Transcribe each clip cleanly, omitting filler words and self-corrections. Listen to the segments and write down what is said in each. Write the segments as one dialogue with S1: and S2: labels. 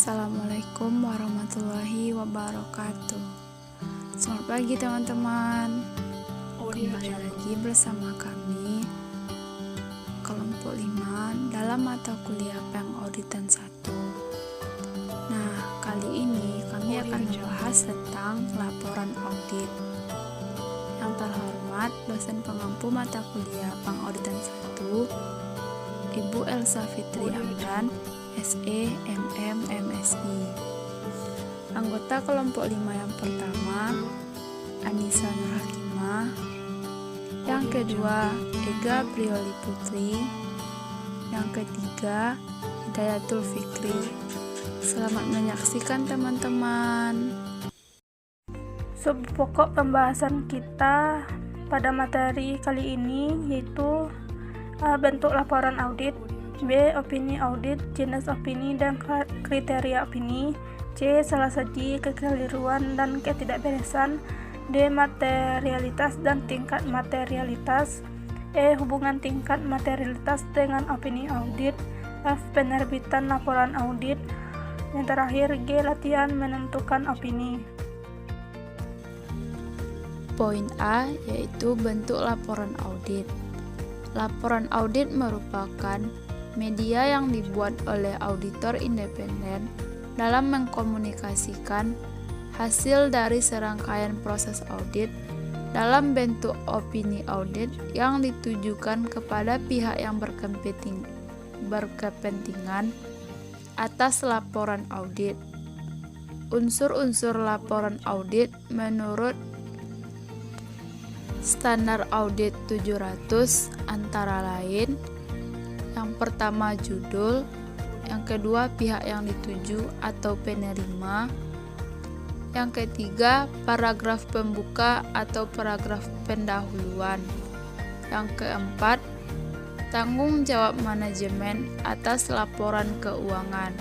S1: Assalamualaikum warahmatullahi wabarakatuh. Selamat pagi teman-teman. Kembali lagi bersama kami kelompok 5 dalam mata kuliah Pengauditan 1. Nah, kali ini kami akan membahas tentang laporan audit. Yang terhormat dosen pengampu mata kuliah Pengauditan 1, Ibu Elsa Fitri Amran, SE, MM, MSI. Anggota kelompok 5 yang pertama, Anissa Nurhakimah. Yang kedua, Ega Prioli Putri. Yang ketiga, Hidayatul Fikri. Selamat menyaksikan teman-teman.
S2: Pokok pembahasan kita pada materi kali ini yaitu bentuk laporan audit, B. Opini audit, jenis opini dan kriteria opini, C. Salah satu kekeliruan dan ketidakberesan, D. Materialitas dan tingkat materialitas, E. Hubungan tingkat materialitas dengan opini audit, F. Penerbitan laporan audit, yang terakhir G. Latihan menentukan opini.
S1: Poin A yaitu bentuk laporan audit. Laporan audit merupakan media yang dibuat oleh auditor independen dalam mengkomunikasikan hasil dari serangkaian proses audit dalam bentuk opini audit yang ditujukan kepada pihak yang berkepentingan atas laporan audit. Unsur-unsur laporan audit menurut Standar Audit 700 antara lain: yang pertama judul, yang kedua pihak yang dituju atau penerima, yang ketiga paragraf pembuka atau paragraf pendahuluan, yang keempat tanggung jawab manajemen atas laporan keuangan,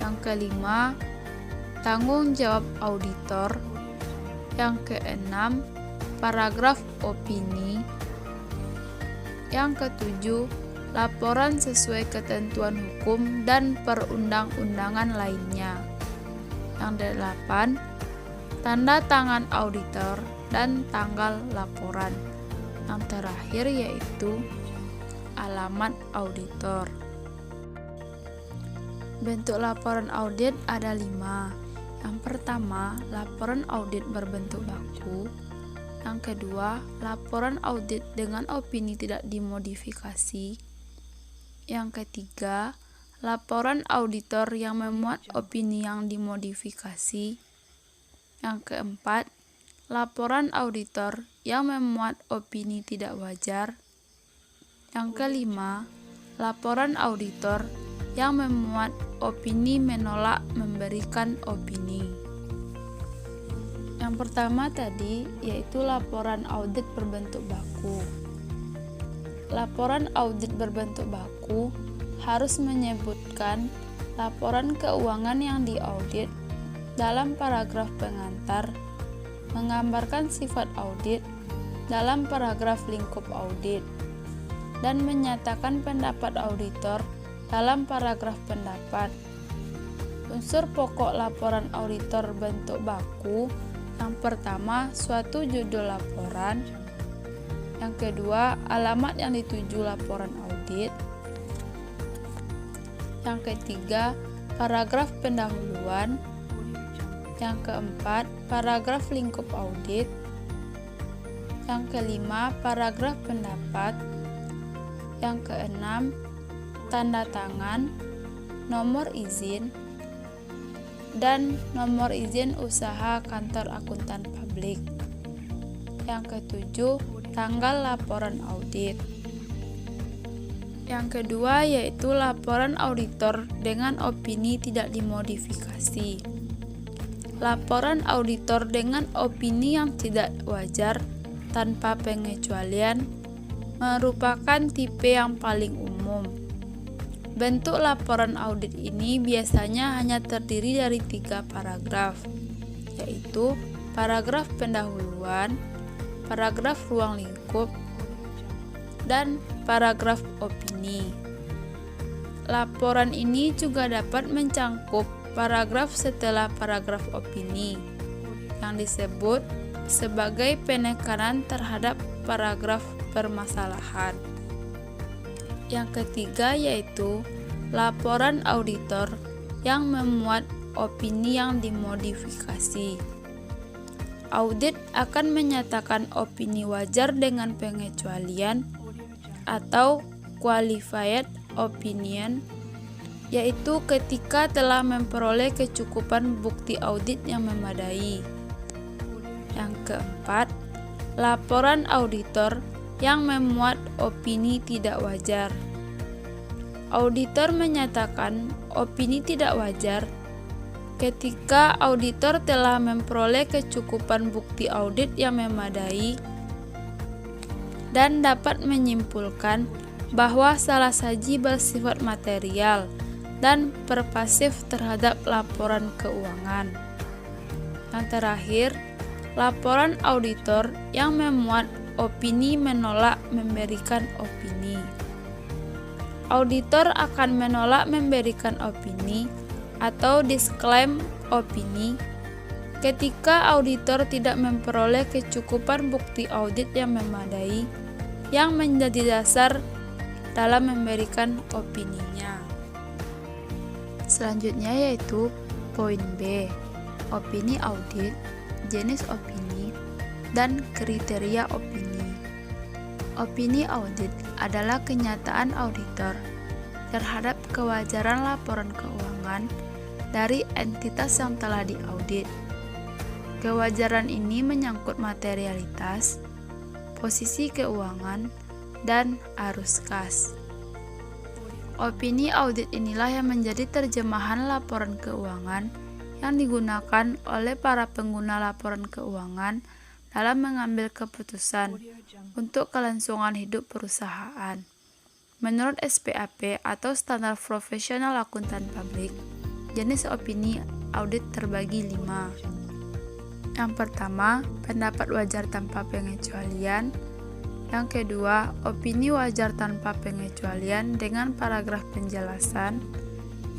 S1: yang kelima tanggung jawab auditor, yang keenam paragraf opini, yang ketujuh laporan sesuai ketentuan hukum dan perundang-undangan lainnya, yang delapan tanda tangan auditor dan tanggal laporan, yang terakhir yaitu alamat auditor. Bentuk laporan audit ada 5. Yang pertama, laporan audit berbentuk baku. Yang kedua, laporan audit dengan opini tidak dimodifikasi. Yang ketiga, laporan auditor yang memuat opini yang dimodifikasi. Yang keempat, laporan auditor yang memuat opini tidak wajar. Yang kelima, laporan auditor yang memuat opini menolak memberikan opini. Yang pertama tadi yaitu laporan audit berbentuk baku. Laporan audit berbentuk baku harus menyebutkan laporan keuangan yang diaudit dalam paragraf pengantar, menggambarkan sifat audit dalam paragraf lingkup audit, dan menyatakan pendapat auditor dalam paragraf pendapat. Unsur pokok laporan auditor bentuk baku: yang pertama, suatu judul laporan. Yang kedua, alamat yang dituju laporan audit. Yang ketiga, paragraf pendahuluan. Yang keempat, paragraf lingkup audit. Yang kelima, paragraf pendapat. Yang keenam, tanda tangan, nomor izin, dan nomor izin usaha kantor akuntan publik. Yang ketujuh, tanggal laporan audit. Yang kedua yaitu laporan auditor dengan opini tidak dimodifikasi. Laporan auditor dengan opini yang tidak wajar tanpa pengecualian merupakan tipe yang paling umum. Bentuk laporan audit ini biasanya hanya terdiri dari 3 paragraf, yaitu paragraf pendahuluan, paragraf ruang lingkup, dan paragraf opini. laporan ini juga dapat mencangkup paragraf setelah paragraf opini yang disebut sebagai penekanan terhadap paragraf permasalahan. Yang ketiga yaitu laporan auditor yang memuat opini yang dimodifikasi. Audit akan menyatakan opini wajar dengan pengecualian atau qualified opinion, yaitu ketika telah memperoleh kecukupan bukti audit yang memadai. Yang keempat, laporan auditor yang memuat opini tidak wajar. Auditor menyatakan opini tidak wajar ketika auditor telah memperoleh kecukupan bukti audit yang memadai dan dapat menyimpulkan bahwa salah saji bersifat material dan pervasif terhadap laporan keuangan. Yang terakhir, laporan auditor yang memuat opini menolak memberikan opini. Auditor akan menolak memberikan opini atau disclaim opini ketika auditor tidak memperoleh kecukupan bukti audit yang memadai yang menjadi dasar dalam memberikan opininya. Selanjutnya yaitu poin B, opini audit, jenis opini, dan kriteria opini. Opini audit adalah kenyataan auditor terhadap kewajaran laporan keuangan dari entitas yang telah diaudit. Kewajaran ini menyangkut materialitas, posisi keuangan, dan arus kas. Opini audit inilah yang menjadi terjemahan laporan keuangan yang digunakan oleh para pengguna laporan keuangan dalam mengambil keputusan untuk kelangsungan hidup perusahaan. Menurut SPAP atau Standar Profesional Akuntan Publik, jenis opini audit terbagi 5. Yang pertama, pendapat wajar tanpa pengecualian. Yang kedua, opini wajar tanpa pengecualian dengan paragraf penjelasan.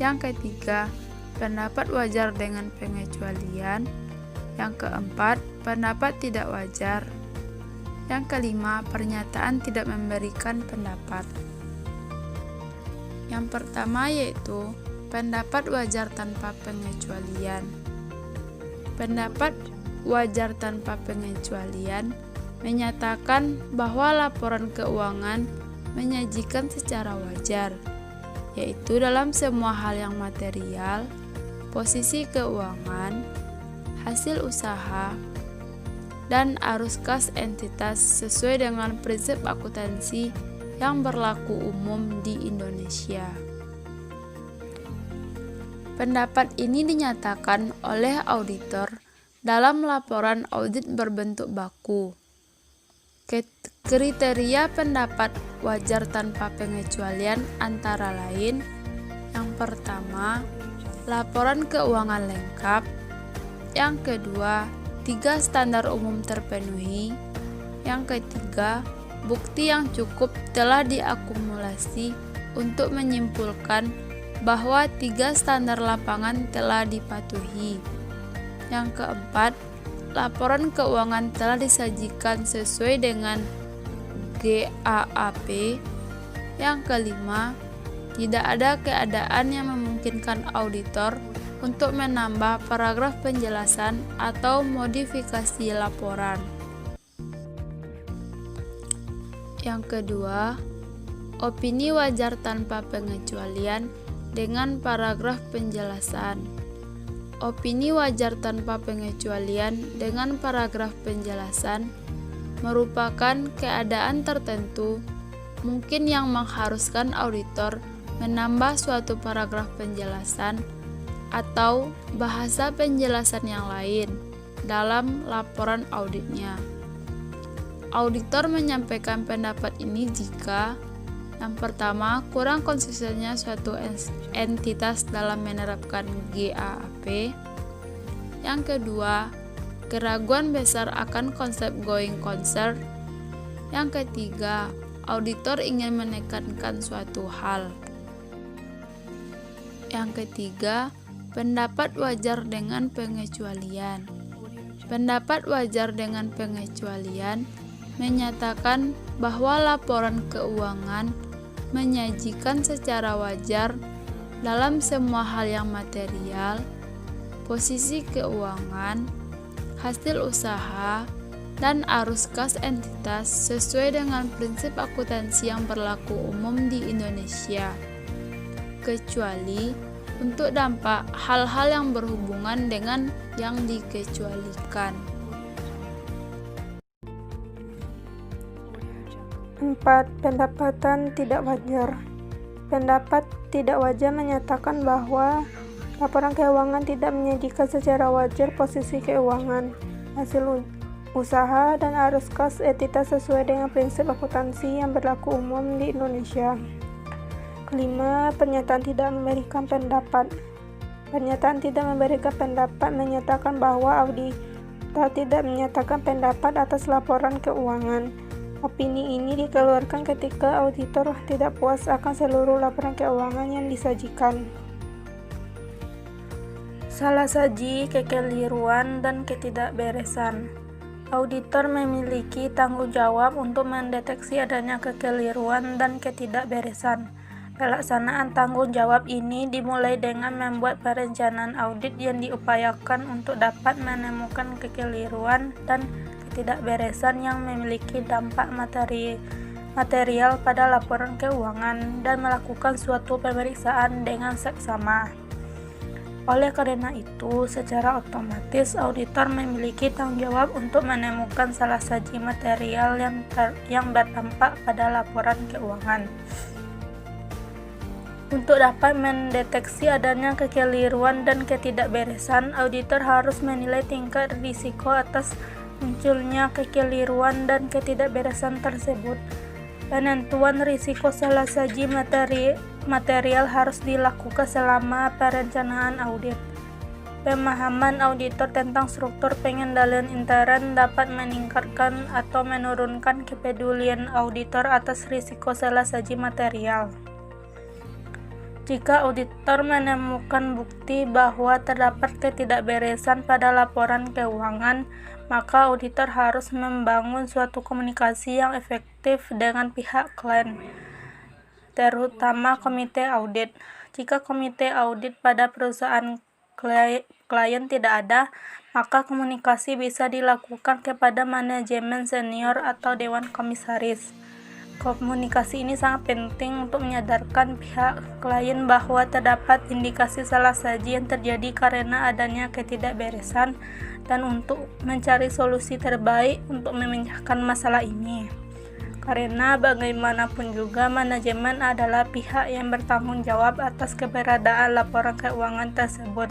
S1: Yang ketiga, pendapat wajar dengan pengecualian. Yang keempat, pendapat tidak wajar. Yang kelima, pernyataan tidak memberikan pendapat. Yang pertama yaitu pendapat wajar tanpa pengecualian. Pendapat wajar tanpa pengecualian menyatakan bahwa laporan keuangan menyajikan secara wajar, yaitu dalam semua hal yang material, posisi keuangan, hasil usaha, dan arus kas entitas sesuai dengan prinsip akuntansi yang berlaku umum di Indonesia. Pendapat ini dinyatakan oleh auditor dalam laporan audit berbentuk baku. Kriteria pendapat wajar tanpa pengecualian antara lain: yang pertama, laporan keuangan lengkap; yang kedua, 3 standar umum terpenuhi; yang ketiga, bukti yang cukup telah diakumulasi untuk menyimpulkan bahwa 3 standar lapangan telah dipatuhi; yang keempat, laporan keuangan telah disajikan sesuai dengan GAAP; yang kelima, tidak ada keadaan yang memungkinkan auditor untuk menambah paragraf penjelasan atau modifikasi laporan. Yang kedua, opini wajar tanpa pengecualian dengan paragraf penjelasan. Opini wajar tanpa pengecualian dengan paragraf penjelasan merupakan keadaan tertentu mungkin yang mengharuskan auditor menambah suatu paragraf penjelasan atau bahasa penjelasan yang lain dalam laporan auditnya. Auditor menyampaikan pendapat ini jika: yang pertama, kurang konsistennya suatu entitas dalam menerapkan GAAP; yang kedua, keraguan besar akan konsep going concern; yang ketiga, auditor ingin menekankan suatu hal. Yang ketiga, pendapat wajar dengan pengecualian. Pendapat wajar dengan pengecualian menyatakan bahwa laporan keuangan menyajikan secara wajar dalam semua hal yang material, posisi keuangan, hasil usaha, dan arus kas entitas sesuai dengan prinsip akuntansi yang berlaku umum di Indonesia, kecuali untuk dampak hal-hal yang berhubungan dengan yang dikecualikan.
S2: 4. Pendapatan tidak wajar. Pendapat tidak wajar menyatakan bahwa laporan keuangan tidak menyajikan secara wajar posisi keuangan, hasil usaha, dan arus kas entitas sesuai dengan prinsip akuntansi yang berlaku umum di Indonesia. Kelima, pernyataan tidak memberikan pendapat. Pernyataan tidak memberikan pendapat menyatakan bahwa auditor tidak menyatakan pendapat atas laporan keuangan. Opini ini dikeluarkan ketika auditor tidak puas akan seluruh laporan keuangan yang disajikan. Salah saji, kekeliruan, dan ketidakberesan. Auditor memiliki tanggung jawab untuk mendeteksi adanya kekeliruan dan ketidakberesan. Pelaksanaan tanggung jawab ini dimulai dengan membuat perencanaan audit yang diupayakan untuk dapat menemukan kekeliruan dan ketidakberesan yang memiliki dampak material pada laporan keuangan dan melakukan suatu pemeriksaan dengan seksama. Oleh karena itu, secara otomatis auditor memiliki tanggung jawab untuk menemukan salah saji material yang berdampak pada laporan keuangan. Untuk dapat mendeteksi adanya kekeliruan dan ketidakberesan, auditor harus menilai tingkat risiko atas munculnya kekeliruan dan ketidakberesan tersebut. Penentuan risiko salah saji material harus dilakukan selama perencanaan audit. Pemahaman auditor tentang struktur pengendalian intern dapat meningkatkan atau menurunkan kepedulian auditor atas risiko salah saji material. Jika auditor menemukan bukti bahwa terdapat ketidakberesan pada laporan keuangan, maka auditor harus membangun suatu komunikasi yang efektif dengan pihak klien, terutama komite audit. Jika komite audit pada perusahaan klien tidak ada, maka komunikasi bisa dilakukan kepada manajemen senior atau dewan komisaris. Komunikasi ini sangat penting untuk menyadarkan pihak klien bahwa terdapat indikasi salah saji yang terjadi karena adanya ketidakberesan dan untuk mencari solusi terbaik untuk memecahkan masalah ini. Karena bagaimanapun juga manajemen adalah pihak yang bertanggung jawab atas keberadaan laporan keuangan tersebut.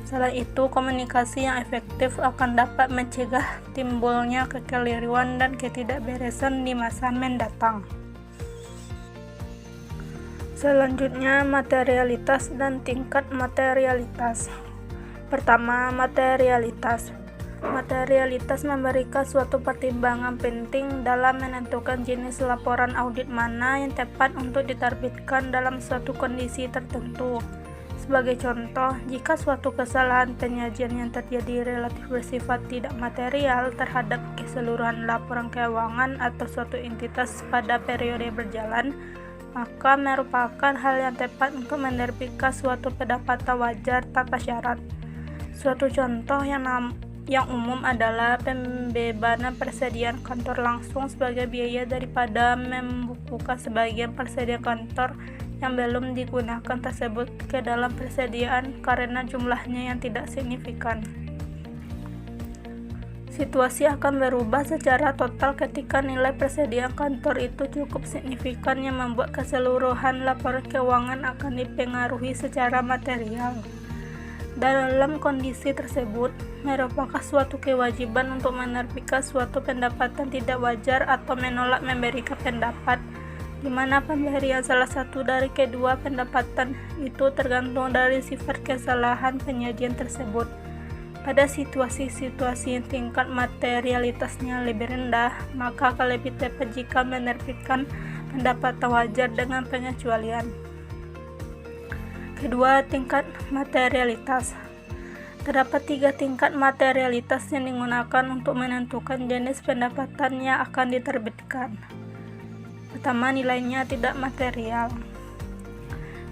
S2: Selain itu, komunikasi yang efektif akan dapat mencegah timbulnya kekeliruan dan ketidakberesan di masa mendatang. Selanjutnya, materialitas dan tingkat materialitas. Pertama, materialitas. Materialitas memberikan suatu pertimbangan penting dalam menentukan jenis laporan audit mana yang tepat untuk diterbitkan dalam suatu kondisi tertentu. Sebagai contoh, jika suatu kesalahan penyajian yang terjadi relatif bersifat tidak material terhadap keseluruhan laporan keuangan atau suatu entitas pada periode berjalan, maka merupakan hal yang tepat untuk menerbitkan suatu pendapatan wajar tanpa syarat. Suatu contoh yang umum adalah pembebanan persediaan kantor langsung sebagai biaya daripada membukukan sebagian persediaan kantor yang belum digunakan tersebut ke dalam persediaan karena jumlahnya yang tidak signifikan. Situasi akan berubah secara total ketika nilai persediaan kantor itu cukup signifikan yang membuat keseluruhan laporan keuangan akan dipengaruhi secara material. Dalam kondisi tersebut, merupakan suatu kewajiban untuk menerbitkan suatu pendapatan tidak wajar atau menolak memberikan pendapat, di mana pemberian salah satu dari kedua pendapatan itu tergantung dari sifat kesalahan penyajian tersebut. Pada situasi-situasi yang tingkat materialitasnya lebih rendah, maka akan lebih tepat jika menerbitkan pendapatan wajar dengan pengecualian. Kedua, tingkat materialitas. Terdapat 3 tingkat materialitas yang digunakan untuk menentukan jenis pendapatan yang akan diterbitkan. Pertama, nilainya tidak material.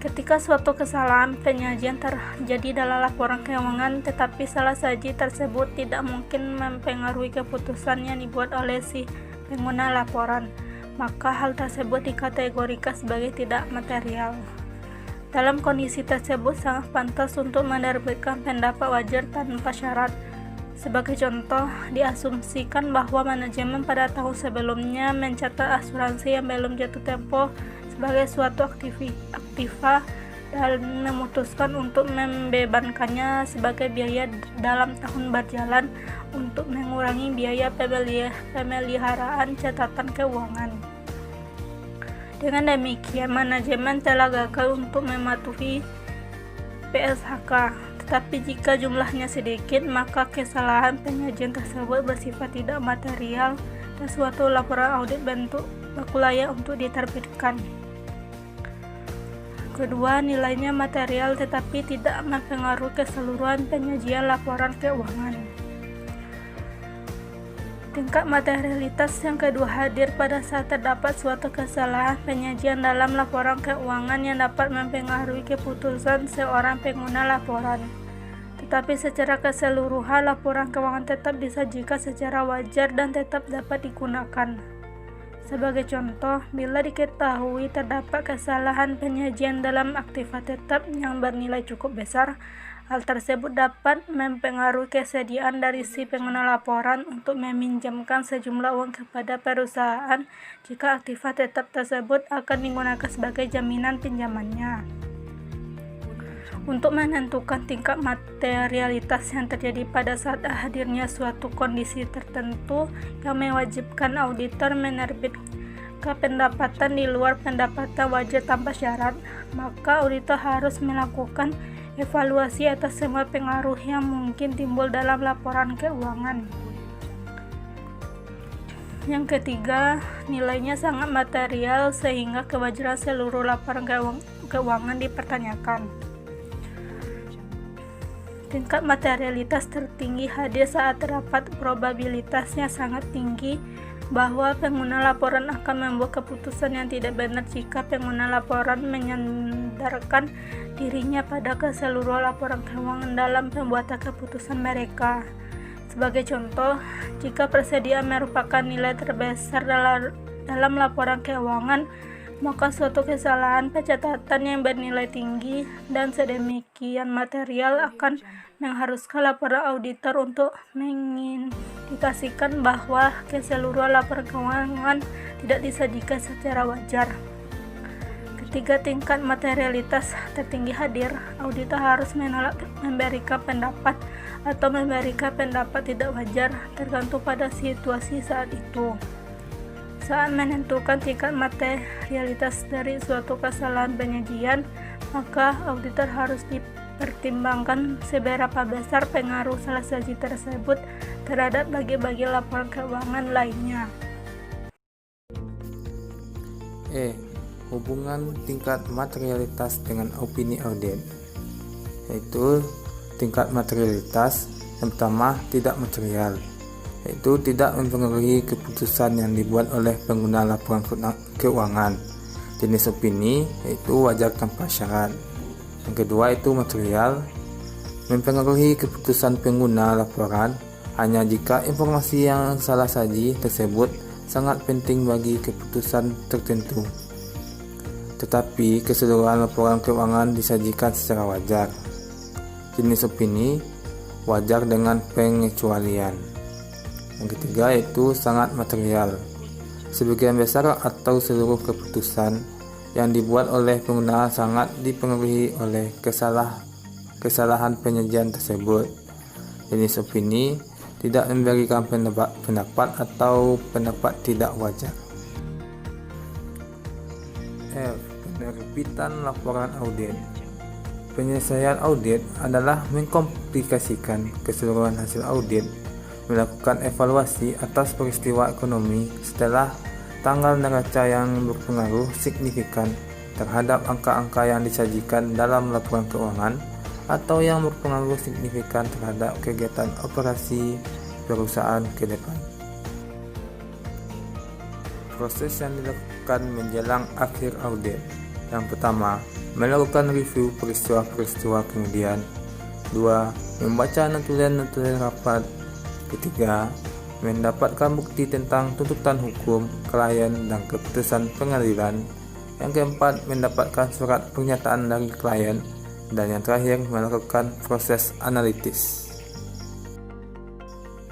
S2: Ketika suatu kesalahan penyajian terjadi dalam laporan keuangan, tetapi salah saji tersebut tidak mungkin mempengaruhi keputusan yang dibuat oleh si pengguna laporan, maka hal tersebut dikategorikan sebagai tidak material. Dalam kondisi tersebut sangat pantas untuk menerbitkan pendapat wajar tanpa syarat. Sebagai contoh, diasumsikan bahwa manajemen pada tahun sebelumnya mencatat asuransi yang belum jatuh tempo sebagai suatu aktiva dan memutuskan untuk membebankannya sebagai biaya dalam tahun berjalan untuk mengurangi biaya pemeliharaan catatan keuangan. Dengan demikian, manajemen telah gagal untuk mematuhi PSHK. Tetapi jika jumlahnya sedikit, maka kesalahan penyajian tersebut bersifat tidak material dan suatu laporan audit bentuk baku layak untuk diterbitkan. Kedua, nilainya material tetapi tidak mempengaruhi keseluruhan penyajian laporan keuangan. Tingkat materialitas yang kedua hadir pada saat terdapat suatu kesalahan penyajian dalam laporan keuangan yang dapat mempengaruhi keputusan seorang pengguna laporan. Tetapi secara keseluruhan laporan keuangan tetap disajikan secara wajar dan tetap dapat digunakan. Sebagai contoh, bila diketahui terdapat kesalahan penyajian dalam aktiva tetap yang bernilai cukup besar, hal tersebut dapat mempengaruhi kesediaan dari si pengguna laporan untuk meminjamkan sejumlah uang kepada perusahaan jika aktiva tetap tersebut akan digunakan sebagai jaminan pinjamannya. Untuk menentukan tingkat materialitas yang terjadi pada saat hadirnya suatu kondisi tertentu yang mewajibkan auditor menerbitkan pendapatan di luar pendapatan wajar tanpa syarat, maka auditor harus melakukan evaluasi atas semua pengaruh yang mungkin timbul dalam laporan keuangan. Yang ketiga, nilainya sangat material sehingga kewajaran seluruh laporan keuangan dipertanyakan. Tingkat materialitas tertinggi hadir saat terdapat probabilitasnya sangat tinggi bahwa pengguna laporan akan membuat keputusan yang tidak benar jika pengguna laporan menyandarkan dirinya pada keseluruhan laporan keuangan dalam pembuatan keputusan mereka. Sebagai contoh, jika persediaan merupakan nilai terbesar dalam laporan keuangan, maka suatu kesalahan pencatatan yang bernilai tinggi dan sedemikian material akan mengharuskan laporan auditor untuk mengindikasikan bahwa keseluruhan laporan keuangan tidak disajikan secara wajar. Ketiga, tingkat materialitas tertinggi hadir, auditor harus menolak memberikan pendapat atau memberikan pendapat tidak wajar tergantung pada situasi saat itu. Saat menentukan tingkat materialitas dari suatu kesalahan penyajian, maka auditor harus dipertimbangkan seberapa besar pengaruh salah saji tersebut terhadap bagi-bagi laporan keuangan lainnya.
S3: Hubungan tingkat materialitas dengan opini audit, yaitu tingkat materialitas yang pertama tidak material, yaitu tidak mempengaruhi keputusan yang dibuat oleh pengguna laporan keuangan. Jenis opini yaitu wajar tanpa syarat. Yang kedua itu material, mempengaruhi keputusan pengguna laporan hanya jika informasi yang salah saji tersebut sangat penting bagi keputusan tertentu, tetapi keseluruhan laporan keuangan disajikan secara wajar. Jenis opini wajar dengan pengecualian. Yang ketiga yaitu sangat material, sebagian besar atau seluruh keputusan yang dibuat oleh pengguna sangat dipengaruhi oleh kesalahan penyajian tersebut. Jenis opini tidak memberikan pendapat atau pendapat tidak wajar. Penerbitan laporan audit. Penyelesaian audit adalah mengkomplikasikan keseluruhan hasil audit, melakukan evaluasi atas peristiwa ekonomi setelah tanggal neraca yang berpengaruh signifikan terhadap angka-angka yang disajikan dalam laporan keuangan atau yang berpengaruh signifikan terhadap kegiatan operasi perusahaan ke depan. Proses yang dilakukan menjelang akhir audit. Yang pertama, melakukan review peristiwa-peristiwa kemudian. 2. Membaca notulen rapat. Ketiga, mendapatkan bukti tentang tuntutan hukum, klien, dan keputusan pengadilan. Yang keempat, mendapatkan surat pernyataan dari klien. Dan yang terakhir, melakukan proses analitis.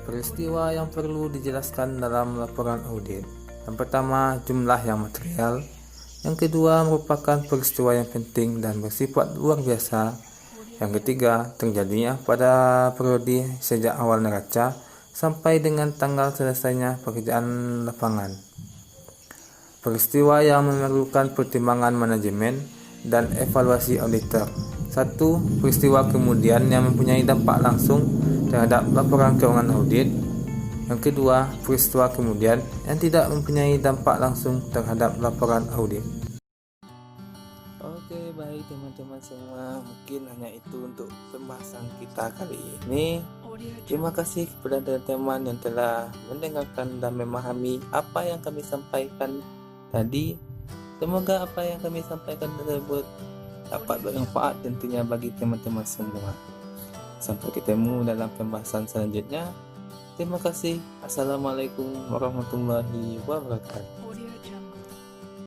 S3: Peristiwa yang perlu dijelaskan dalam laporan audit. Yang pertama, jumlah yang material. Yang kedua, merupakan peristiwa yang penting dan bersifat luar biasa. Yang ketiga, terjadinya pada periode sejak awal neraca sampai dengan tanggal selesainya pekerjaan lapangan. Peristiwa yang memerlukan pertimbangan manajemen dan evaluasi auditor. 1. Peristiwa kemudian yang mempunyai dampak langsung terhadap laporan keuangan audit. Yang kedua, peristiwa kemudian yang tidak mempunyai dampak langsung terhadap laporan audit. Oke, baik teman-teman semua, mungkin hanya itu untuk pembahasan kita kali ini. Terima kasih kepada teman-teman yang telah mendengarkan dan memahami apa yang kami sampaikan tadi. Semoga apa yang kami sampaikan tersebut dapat bermanfaat tentunya bagi teman-teman semua. Sampai ketemu dalam pembahasan selanjutnya. Terima kasih. Assalamualaikum warahmatullahi wabarakatuh.